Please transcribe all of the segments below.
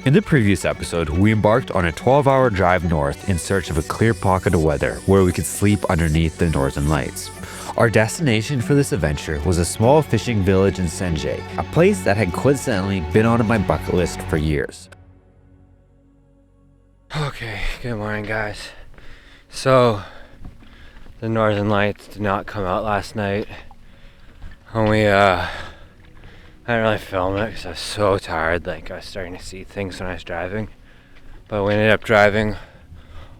In the previous episode, we embarked on a 12-hour drive north in search of a clear pocket of weather where we could sleep underneath the northern lights. Our destination for this adventure was a small fishing village in Senje, a place that had coincidentally been on my bucket list for years. Okay, good morning guys. So, the northern lights did not come out last night. And I didn't really film it because I was so tired, I was starting to see things when I was driving. But we ended up driving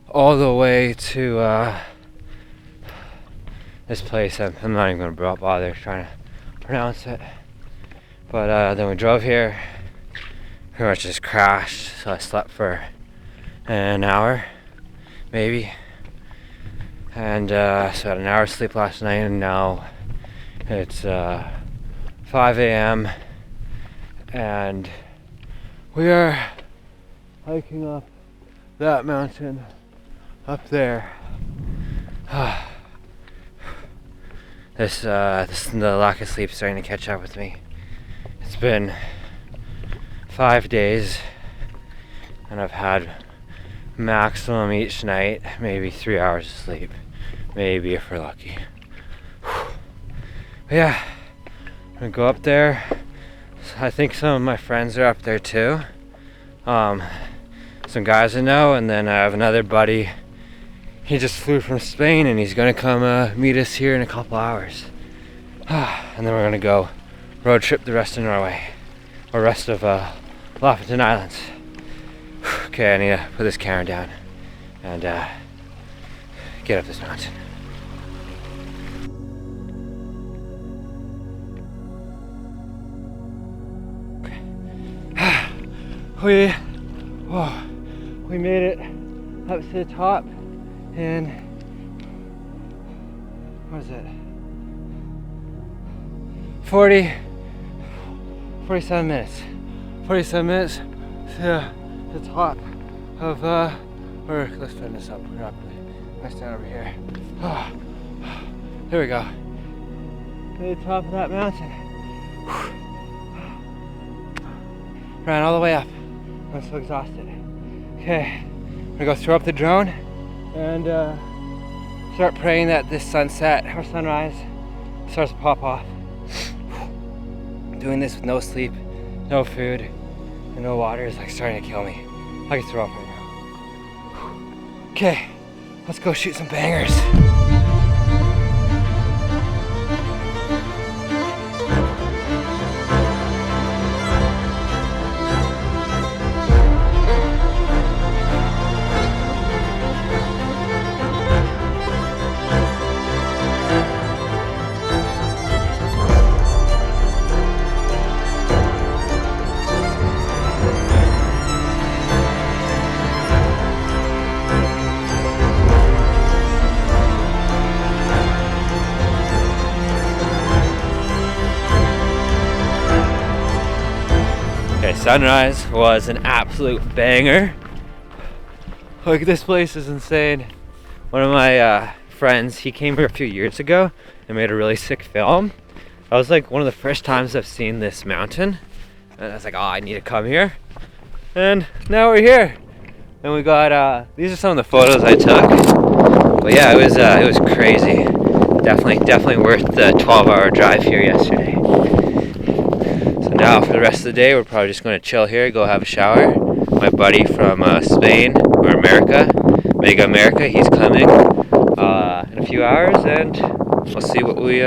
all the way to this place. I'm not even going to bother trying to pronounce it. But then we drove here, pretty much just crashed, so I slept for an hour, maybe. And so I had an hour's sleep last night, and now it's 5 a.m. and we are hiking up that mountain up there. The lack of sleep is starting to catch up with me. It's been 5 days and I've had maximum each night maybe 3 hours of sleep, maybe if we're lucky. But yeah, I'm gonna go up there. I think some of my friends are up there too. Some guys I know, and then I have another buddy. He just flew from Spain and he's gonna come meet us here in a couple hours. And then we're gonna go road trip the rest of Norway, or rest of Lofoten Islands. Okay, I need to put this camera down and get up this mountain. We made it up to the top in, what is it, 47 minutes. 47 minutes to the top of, let's put this up properly. I stand over here. There we go. To the top of that mountain. Ran all the way up. I'm so exhausted. Okay, I'm gonna go throw up the drone and start praying that this sunset or sunrise starts to pop off. Doing this with no sleep, no food, and no water is starting to kill me. I can throw up right now. Okay, let's go shoot some bangers. Sunrise was an absolute banger. This place is insane. One of my friends, he came here a few years ago and made a really sick film. That was one of the first times I've seen this mountain, and I was oh, I need to come here. And now we're here, and we got these are some of the photos I took. But yeah, it was crazy. Definitely worth the 12-hour drive here yesterday. Now for the rest of the day, we're probably just going to chill here, go have a shower. My buddy from Spain, or America, Mega America, he's coming in a few hours, and we'll see what we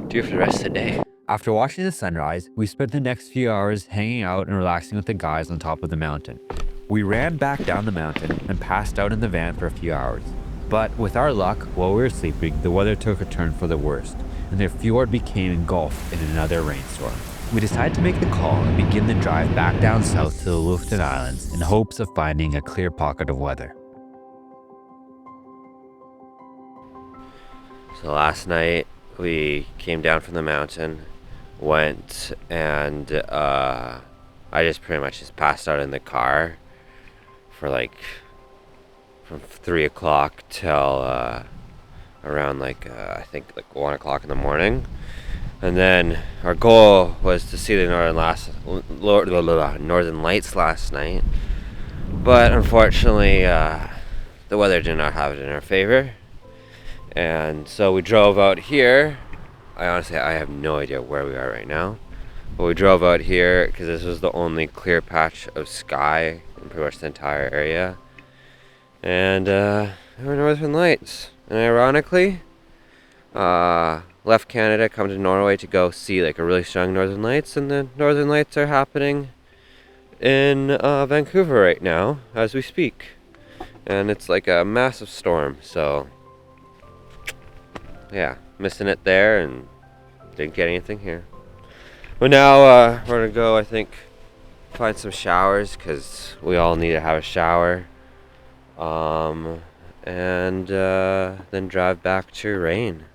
do for the rest of the day. After watching the sunrise, we spent the next few hours hanging out and relaxing with the guys on top of the mountain. We ran back down the mountain and passed out in the van for a few hours. But with our luck, while we were sleeping, the weather took a turn for the worst, and the fjord became engulfed in another rainstorm. We decided to make the call and begin the drive back down south to the Lofoten Islands in hopes of finding a clear pocket of weather. So last night we came down from the mountain, went and I just pretty much passed out in the car for from 3 o'clock till around I think 1 o'clock in the morning. And then our goal was to see the Northern Lights last night. But unfortunately, the weather did not have it in our favor. And so we drove out here. I have no idea where we are right now. But we drove out here because this was the only clear patch of sky in pretty much the entire area. And there were Northern Lights. And ironically, left Canada, come to Norway to go see like a really strong Northern Lights. And the Northern Lights are happening in Vancouver right now as we speak. And it's like a massive storm. So yeah, missing it there and didn't get anything here. But now we're gonna go, I think, find some showers because we all need to have a shower. And then drive back to Rain.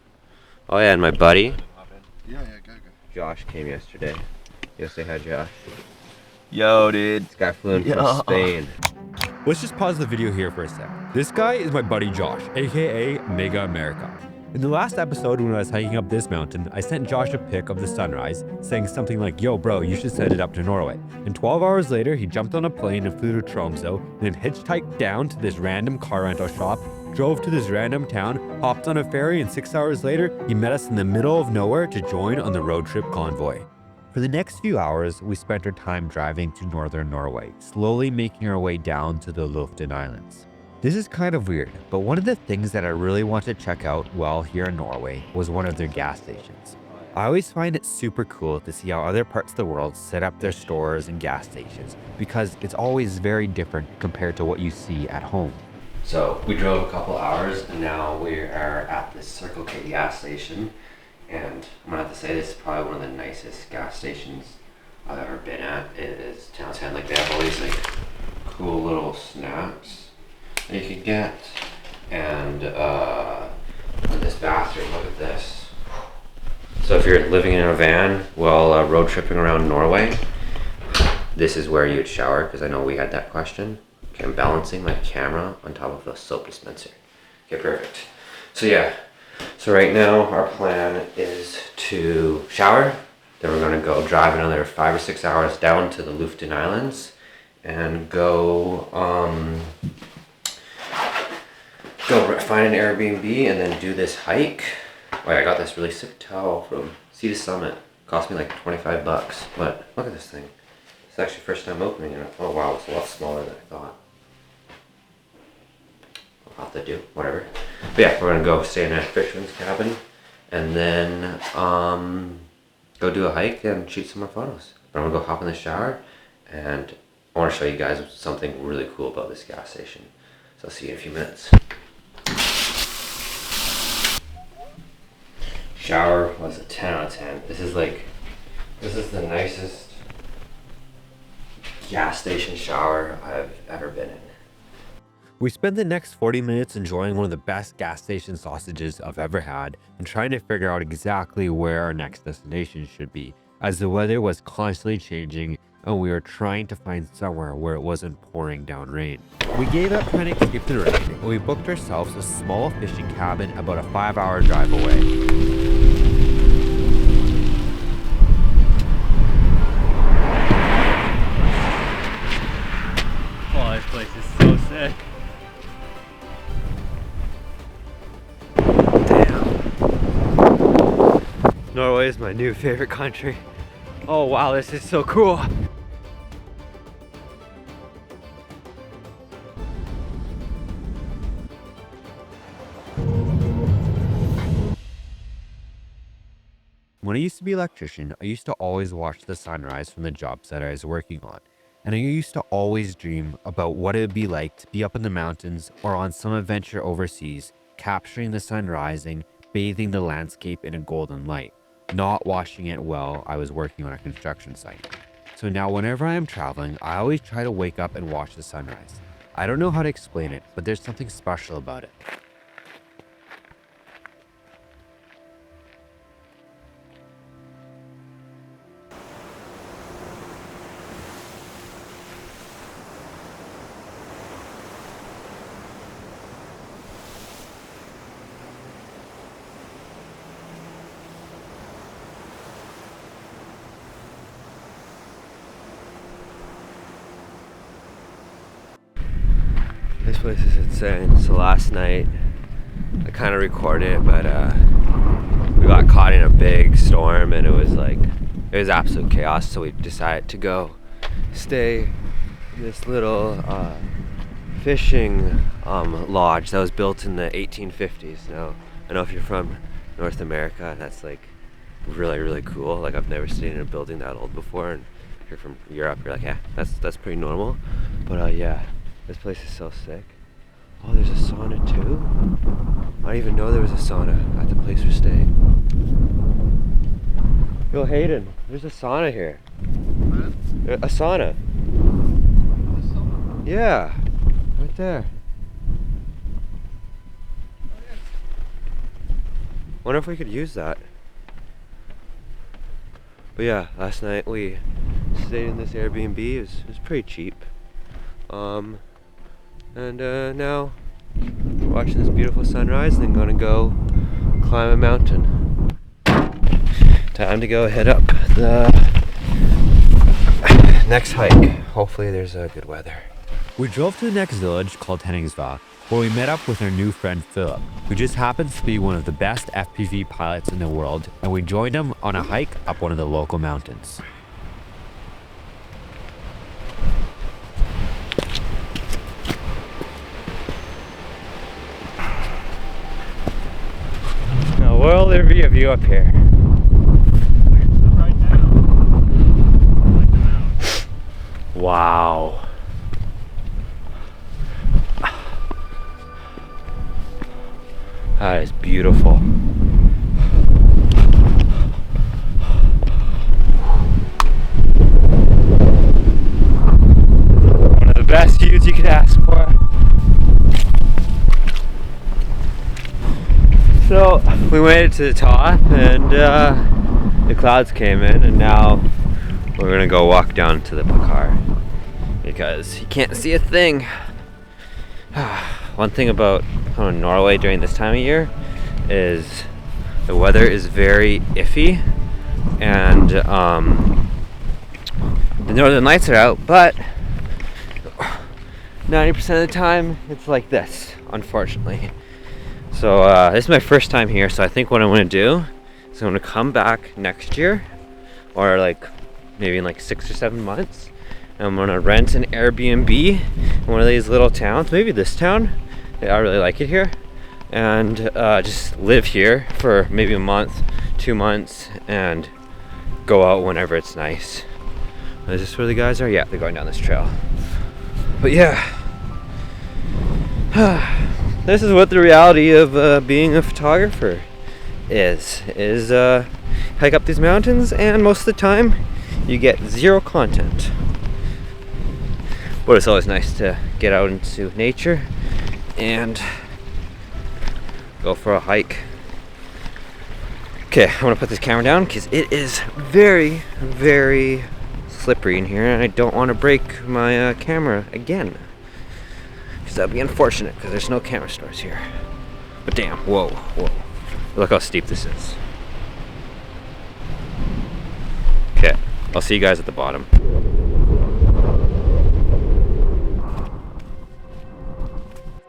Oh yeah, and my buddy. Yeah, go. Josh came yesterday. You say hi, Josh. Yo, dude. This guy flew in from Spain. Let's just pause the video here for a sec. This guy is my buddy Josh, aka Mega America. In the last episode when I was hiking up this mountain, I sent Josh a pic of the sunrise, saying something like, yo bro, you should send it up to Norway. And 12 hours later, he jumped on a plane and flew to Tromsø, and then hitchhiked down to this random car rental shop, drove to this random town, hopped on a ferry, and 6 hours later, he met us in the middle of nowhere to join on the road trip convoy. For the next few hours, we spent our time driving to northern Norway, slowly making our way down to the Lofoten Islands. This is kind of weird, but one of the things that I really wanted to check out while here in Norway was one of their gas stations. I always find it super cool to see how other parts of the world set up their stores and gas stations because it's always very different compared to what you see at home. So we drove a couple hours and now we are at this Circle K gas station. And I'm gonna have to say this is probably one of the nicest gas stations I've ever been at. It is Townsend. Like they have all these like cool little snacks that you can get. And in this bathroom, look at this. So if you're living in a van while road tripping around Norway, this is where you would shower, because I know we had that question. Okay, I'm balancing my camera on top of the soap dispenser. Okay, perfect. So yeah, so right now our plan is to shower, then we're gonna go drive another 5 or 6 hours down to the Lofoten Islands and go find an Airbnb and then do this hike. Oh, I got this really sick towel from Sea to Summit. Cost me like 25 bucks, but look at this thing. It's actually first time opening it. Oh wow, it's a lot smaller than I thought. I'll have to do, whatever. But yeah, we're gonna go stay in a fisherman's cabin and then go do a hike and shoot some more photos. But I'm gonna go hop in the shower and I wanna show you guys something really cool about this gas station. So I'll see you in a few minutes. Shower was a 10 out of 10. This is the nicest gas station shower I've ever been in. We spent the next 40 minutes enjoying one of the best gas station sausages I've ever had and trying to figure out exactly where our next destination should be, as the weather was constantly changing and we were trying to find somewhere where it wasn't pouring down rain. We gave up trying to escape the rain and we booked ourselves a small fishing cabin about a 5-hour drive away. Oh, this place is so sick. Norway is my new favorite country. Oh wow, this is so cool. When I used to be an electrician, I used to always watch the sunrise from the job site I was working on. And I used to always dream about what it would be like to be up in the mountains or on some adventure overseas, capturing the sun rising, bathing the landscape in a golden light, not watching it while I was working on a construction site. So now whenever I am traveling, I always try to wake up and watch the sunrise. I don't know how to explain it, but there's something special about it. This place is insane. So last night, I kind of recorded it, but we got caught in a big storm and it was absolute chaos. So we decided to go stay in this little fishing lodge that was built in the 1850s. Now, I know if you're from North America, that's like really, really cool. Like I've never stayed in a building that old before, and if you're from Europe, you're like, yeah, that's pretty normal. But yeah, this place is so sick. Oh, there's a sauna too? I didn't even know there was a sauna at the place we're staying. Yo, Hayden, there's a sauna here. What? A sauna. Yeah, right there. Wonder if we could use that. But yeah, last night we stayed in this Airbnb. It was pretty cheap. And now we're watching this beautiful sunrise and then gonna go climb a mountain. Time to go head up the next hike. Hopefully there's good weather. We drove to the next village called Henningsvær, where we met up with our new friend Philip, who just happens to be one of the best FPV pilots in the world, and we joined him on a hike up one of the local mountains. Now, where'll there be a view up here? Right now, like the mountain. Wow. That is beautiful. One of the best views you could ask for. So we made it to the top and the clouds came in, and now we're gonna go walk down to the car because you can't see a thing. One thing about Norway during this time of year is the weather is very iffy, and the northern lights are out, but 90% of the time it's like this, unfortunately. So this is my first time here, so I think what I'm going to do is I'm going to come back next year, or like maybe in like 6 or 7 months, and I'm going to rent an Airbnb in one of these little towns, maybe this town. I really like it here, and just live here for maybe a month, 2 months, and go out whenever it's nice. Is this where the guys are? Yeah, they're going down this trail. But yeah, this is what the reality of being a photographer is hike up these mountains, and most of the time you get zero content. But it's always nice to get out into nature and go for a hike. Okay, I'm gonna put this camera down because it is very, very slippery in here, and I don't want to break my camera again, because that'd be unfortunate because there's no camera stores here. But damn, whoa. Look how steep this is. Okay, I'll see you guys at the bottom.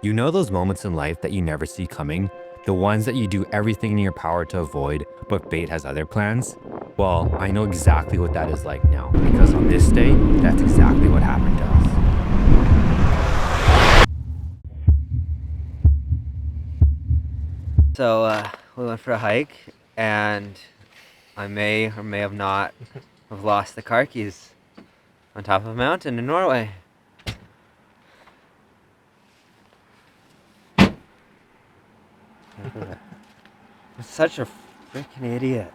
You know those moments in life that you never see coming? The ones that you do everything in your power to avoid, but fate has other plans? Well, I know exactly what that is like now, because on this day, that's exactly what happened to us. So we went for a hike, and I may or may have not have lost the car keys on top of a mountain in Norway. I'm such a freaking idiot.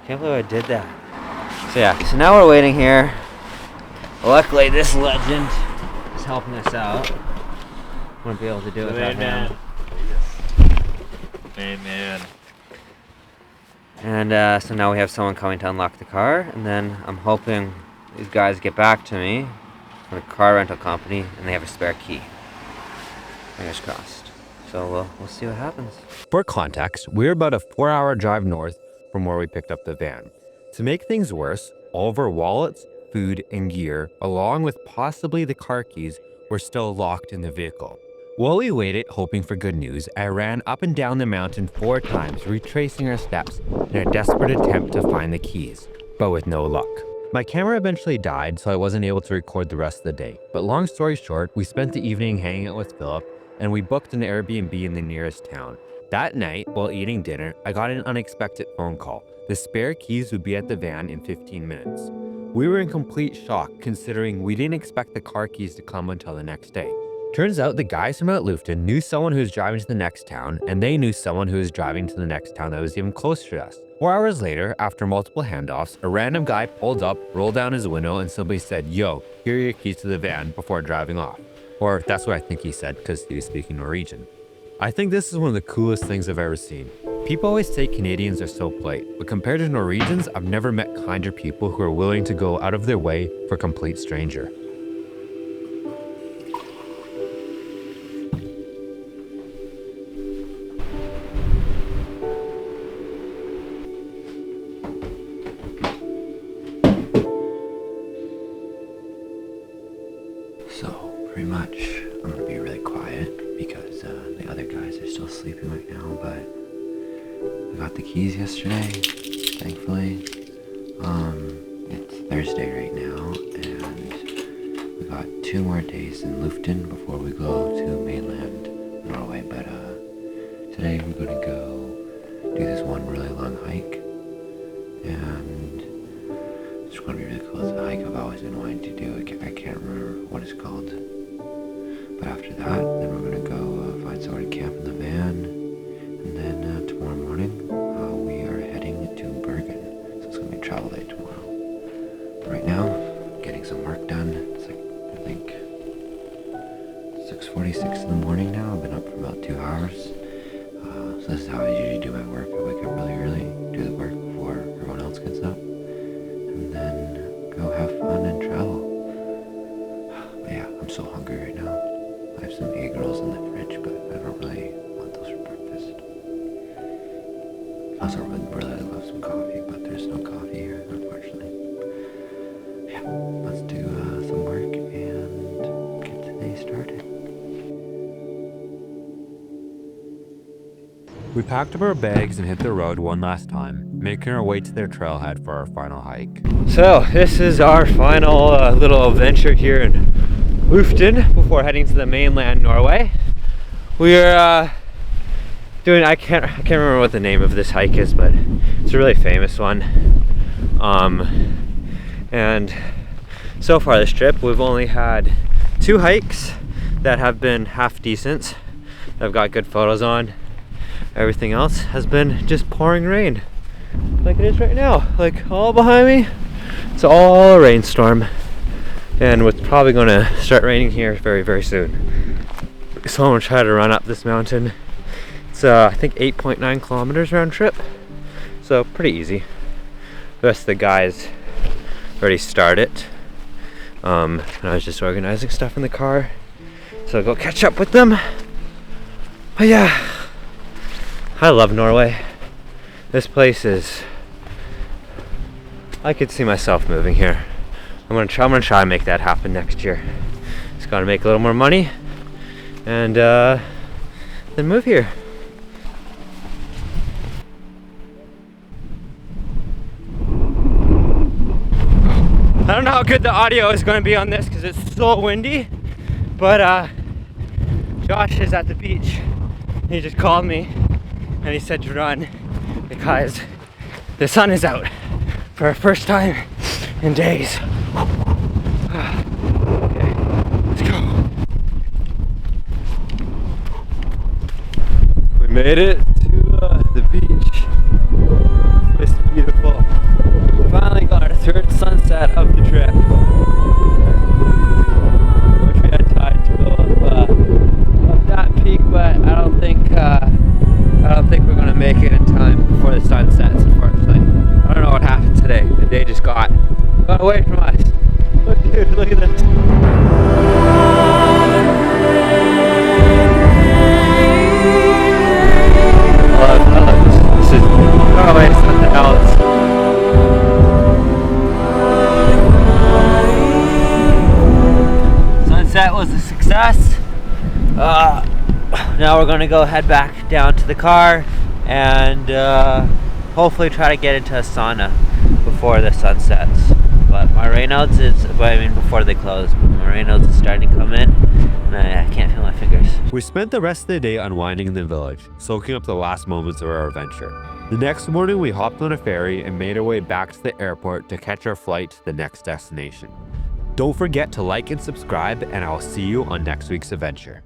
Can't believe I did that. So yeah, so now we're waiting here. Luckily this legend is helping us out. Wouldn't be able to do it without him. Amen. And so now we have someone coming to unlock the car, and then I'm hoping these guys get back to me from the car rental company and they have a spare key. Fingers crossed. So we'll see what happens. For context, we're about a 4-hour drive north from where we picked up the van. To make things worse, all of our wallets, food, and gear, along with possibly the car keys, were still locked in the vehicle. While we waited, hoping for good news, I ran up and down the mountain 4 times, retracing our steps in a desperate attempt to find the keys, but with no luck. My camera eventually died, so I wasn't able to record the rest of the day. But long story short, we spent the evening hanging out with Philip, and we booked an Airbnb in the nearest town. That night, while eating dinner, I got an unexpected phone call. The spare keys would be at the van in 15 minutes. We were in complete shock, considering we didn't expect the car keys to come until the next day. Turns out the guys from Lofoten knew someone who was driving to the next town, and they knew someone who was driving to the next town that was even closer to us. 4 hours later, after multiple handoffs, a random guy pulled up, rolled down his window, and simply said, "Yo, here are your keys to the van," before driving off. Or that's what I think he said, because he was speaking Norwegian. I think this is one of the coolest things I've ever seen. People always say Canadians are so polite, but compared to Norwegians, I've never met kinder people who are willing to go out of their way for a complete stranger. So, pretty much, I'm gonna be really quiet because the other guys are still sleeping right now, but I got the keys yesterday, thankfully. It's Thursday right now, and we got 2 more days in Lofoten before we go to mainland Norway, but today we're gonna go do this one really long hike, and it's gonna be really cool. It's a hike I've always been wanting to do. I can't remember what it's called. But after that, then we're gonna go find somewhere to camp in the van, and then tomorrow morning we are heading to Bergen. So it's gonna be a travel day tomorrow. But right now, getting some work done. It's like, I think 6:46 in the morning now. I've been up for about 2 hours. So this is how I usually do my work. I wake up really early, do the work before everyone else gets up, and then go have fun and travel. But yeah, I'm so hungry right now. I have some egg rolls in the fridge, but I don't really want those for breakfast. I also would really love some coffee, but there's no coffee here, unfortunately. Yeah, let's do some work and get today started. We packed up our bags and hit the road one last time, making our way to their trailhead for our final hike. So this is our final little adventure here in Lofoten before heading to the mainland Norway. We're doing, I can't remember what the name of this hike is, but it's a really famous one. And so far this trip we've only had 2 hikes that have been half decent, that I've got good photos on. Everything else has been just pouring rain, like it is right now. Like all behind me, it's all a rainstorm, and it's probably going to start raining here very, very soon. So I'm going to try to run up this mountain. It's I think 8.9 kilometers round trip, so pretty easy. The rest of the guys already started, and I was just organizing stuff in the car, so I'll go catch up with them. But yeah, I love Norway. This place is, I could see myself moving here. I'm gonna try and make that happen next year. Just gotta make a little more money and then move here. I don't know how good the audio is gonna be on this because it's so windy, but Josh is at the beach. He just called me and he said to run because the sun is out for our first time in days. Okay, let's go. We made it to the beach. It's beautiful. Finally got our 3rd sunset of the trip. Wish we had time to go up that peak, but I don't think we're gonna make it in time before the sun sets, unfortunately. I don't know what happened today. The day just got away from us. Look, dude, look at this. sunset was a success. Now we're gonna go head back down to the car and hopefully try to get into a sauna before the sun sets. But my Reynolds is, before they close, but my Reynolds is starting to come in and I can't feel my fingers. We spent the rest of the day unwinding in the village, soaking up the last moments of our adventure. The next morning, we hopped on a ferry and made our way back to the airport to catch our flight to the next destination. Don't forget to like and subscribe, and I'll see you on next week's adventure.